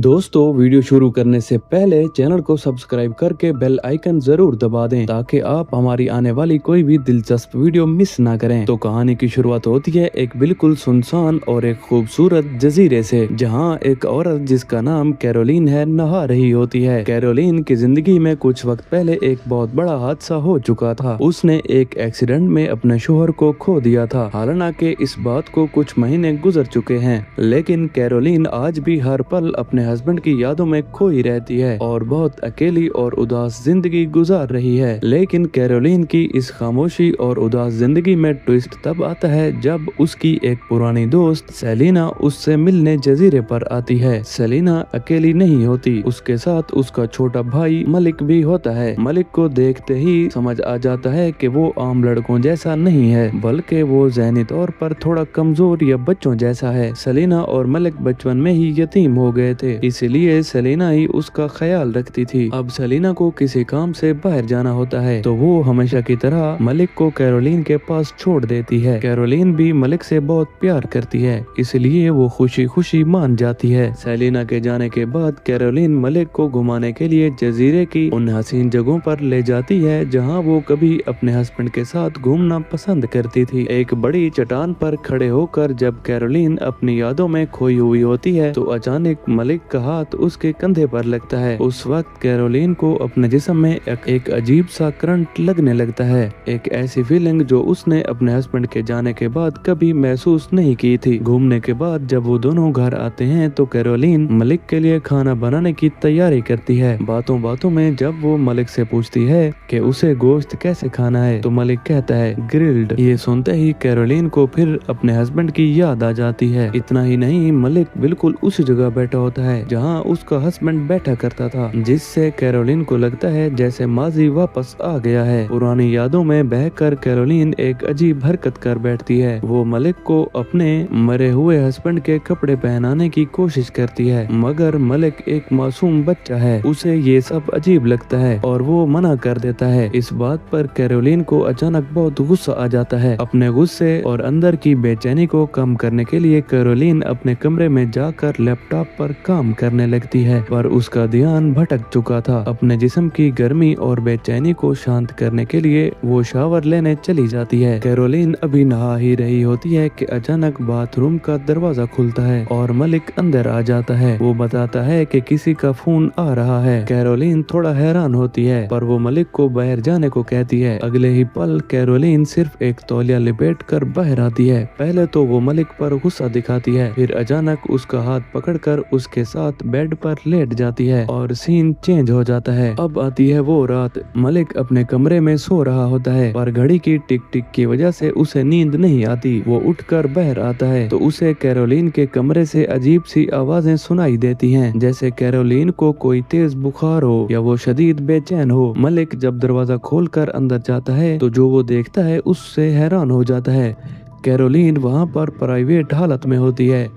दोस्तों वीडियो शुरू करने से पहले चैनल को सब्सक्राइब करके बेल आइकन जरूर दबा दें ताकि आप हमारी आने वाली कोई भी दिलचस्प वीडियो मिस ना करें। तो कहानी की शुरुआत होती है एक बिल्कुल सुनसान और एक खूबसूरत जजीरे से, जहां एक औरत जिसका नाम कैरोलीन है नहा रही होती है। कैरोलीन की जिंदगी में कुछ वक्त पहले एक बहुत बड़ा हादसा हो चुका था। उसने एक एक्सीडेंट में अपने शोहर को खो दिया था। हालांकि इस बात को कुछ महीने गुजर चुके हैं, लेकिन कैरोलीन आज भी हर पल अपने हस्बैंड की यादों में खोई रहती है और बहुत अकेली और उदास जिंदगी गुजार रही है। लेकिन कैरोलीन की इस खामोशी और उदास जिंदगी में ट्विस्ट तब आता है जब उसकी एक पुरानी दोस्त सेलिना उससे मिलने जजीरे पर आती है। सेलिना अकेली नहीं होती, उसके साथ उसका छोटा भाई मलिक भी होता है। मलिक को देखते ही समझ आ जाता है कि वो आम लड़कों जैसा नहीं है, बल्कि वो ज़हनी तौर पर थोड़ा कमजोर या बच्चों जैसा है। सेलिना और मलिक बचपन में ही यतीम हो गए थे, इसलिए सेलिना ही उसका ख्याल रखती थी। अब सेलिना को किसी काम से बाहर जाना होता है तो वो हमेशा की तरह मलिक को कैरोलीन के पास छोड़ देती है। कैरोलीन भी मलिक से बहुत प्यार करती है, इसलिए वो खुशी खुशी मान जाती है। सेलिना के जाने के बाद कैरोलीन मलिक को घुमाने के लिए जजीरे की उन हसीन जगहों पर ले जाती है जहाँ वो कभी अपने हस्बैंड के साथ घूमना पसंद करती थी। एक बड़ी चट्टान पर खड़े होकर जब कैरोलीन अपनी यादों में खोई हुई होती है तो अचानक मलिक का हाथ उसके कंधे पर लगता है। उस वक्त कैरोलीन को अपने जिस्म में एक अजीब सा करंट लगने लगता है, एक ऐसी फीलिंग जो उसने अपने हस्बैंड के जाने के बाद कभी महसूस नहीं की थी। घूमने के बाद जब वो दोनों घर आते हैं तो कैरोलीन मलिक के लिए खाना बनाने की तैयारी करती है। बातों बातों में जब वो मलिक से पूछती है कि उसे गोश्त कैसे खाना है तो मलिक कहता है ग्रिल्ड। ये सुनते ही कैरोलीन को फिर अपने हस्बैंड की याद आ जाती है। इतना ही नहीं, मलिक बिल्कुल उसी जगह बैठा होता है जहाँ उसका हस्बैंड बैठा करता था, जिससे कैरोलीन को लगता है जैसे माजी वापस आ गया है। पुरानी यादों में बहकर कैरोलीन एक अजीब हरकत कर बैठती है। वो मलिक को अपने मरे हुए हस्बैंड के कपड़े पहनाने की कोशिश करती है, मगर मलिक एक मासूम बच्चा है, उसे ये सब अजीब लगता है और वो मना कर देता है। इस बात पर कैरोलीन को अचानक बहुत गुस्सा आ जाता है। अपने गुस्से और अंदर की बेचैनी को कम करने के लिए कैरोलीन अपने कमरे में जाकर लैपटॉप पर काम करने लगती है, पर उसका ध्यान भटक चुका था। अपने जिस्म की गर्मी और बेचैनी को शांत करने के लिए वो शावर लेने चली जाती है। कैरोलीन अभी नहा ही रही होती है कि अचानक बाथरूम का दरवाजा खुलता है और मलिक अंदर आ जाता है। वो बताता है कि किसी का फोन आ रहा है। कैरोलीन थोड़ा हैरान होती है, पर वो मलिक को बाहर जाने को कहती है। अगले ही पल कैरोलीन सिर्फ एक तौलिया लिपेट कर बाहर आती है। पहले तो वो मलिक पर गुस्सा दिखाती है, फिर अचानक उसका हाथ पकड़कर उसके साथ बेड पर लेट जाती है और सीन चेंज हो जाता है। अब आती है वो रात। मलिक अपने कमरे में सो रहा होता है, पर घड़ी की टिक टिक की वजह से उसे नींद नहीं आती। वो उठकर बाहर आता है तो उसे कैरोलीन के कमरे से अजीब सी आवाजें सुनाई देती हैं, जैसे कैरोलीन को कोई तेज बुखार हो या वो शदीद बेचैन हो। मलिक जब दरवाजा खोलकर अंदर जाता है तो जो वो देखता है उससे हैरान हो जाता है। कैरोलीन वहाँ पर प्राइवेट हालत में होती है।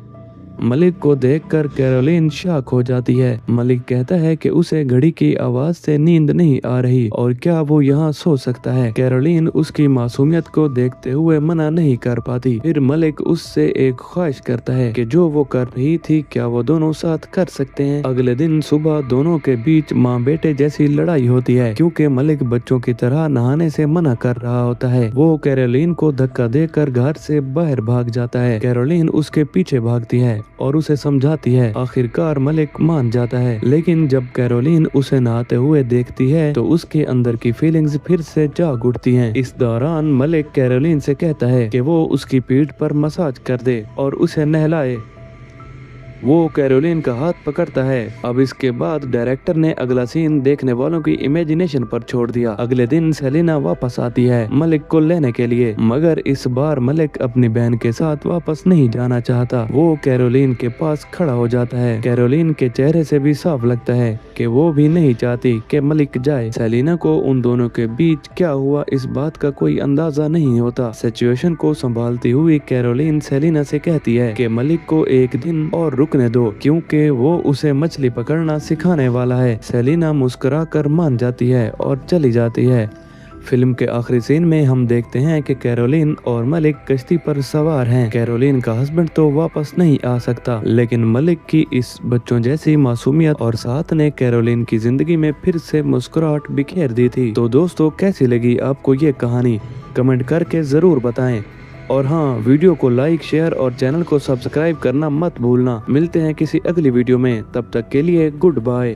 मलिक को देखकर कैरोलीन शॉक हो जाती है। मलिक कहता है कि उसे घड़ी की आवाज से नींद नहीं आ रही और क्या वो यहाँ सो सकता है। कैरोलीन उसकी मासूमियत को देखते हुए मना नहीं कर पाती। फिर मलिक उससे एक ख्वाहिश करता है कि जो वो कर रही थी क्या वो दोनों साथ कर सकते हैं। अगले दिन सुबह दोनों के बीच माँ बेटे जैसी लड़ाई होती है, क्योंकि मलिक बच्चों की तरह नहाने से मना कर रहा होता है। वो कैरोलीन को धक्का देकर घर से बाहर भाग जाता है। कैरोलीन उसके पीछे भागती है और उसे समझाती है। आखिरकार मलिक मान जाता है, लेकिन जब कैरोलीन उसे नहाते हुए देखती है तो उसके अंदर की फीलिंग्स फिर से जाग उठती हैं। इस दौरान मलिक कैरोलीन से कहता है कि वो उसकी पीठ पर मसाज कर दे और उसे नहलाए। वो कैरोलीन का हाथ पकड़ता है। अब इसके बाद डायरेक्टर ने अगला सीन देखने वालों की इमेजिनेशन पर छोड़ दिया। अगले दिन सेलिना वापस आती है मलिक को लेने के लिए, मगर इस बार मलिक अपनी बहन के साथ वापस नहीं जाना चाहता। वो कैरोलीन के पास खड़ा हो जाता है। कैरोलीन के चेहरे से भी साफ लगता है कि वो भी नहीं चाहती कि मलिक जाए। सेलिना को उन दोनों के बीच क्या हुआ इस बात का कोई अंदाजा नहीं होता। सिचुएशन को संभालती हुई कैरोलीन सेलिना से कहती है कि मलिक को एक दिन और रुकने दो, क्योंकि वो उसे मछली पकड़ना सिखाने वाला है। सेलिना मुस्कुराकर मान जाती है और चली जाती है। फिल्म के आखिरी सीन में हम देखते हैं कि कैरोलिन और मलिक कश्ती पर सवार हैं। कैरोलिन का हस्बैंड तो वापस नहीं आ सकता, लेकिन मलिक की इस बच्चों जैसी मासूमियत और साथ ने कैरोलिन की जिंदगी में फिर से मुस्कुराहट बिखेर दी थी। तो दोस्तों, कैसी लगी आपको ये कहानी, कमेंट करके जरूर बताएं। और हाँ, वीडियो को लाइक, शेयर और चैनल को सब्सक्राइब करना मत भूलना। मिलते हैं किसी अगली वीडियो में, तब तक के लिए गुड बाय।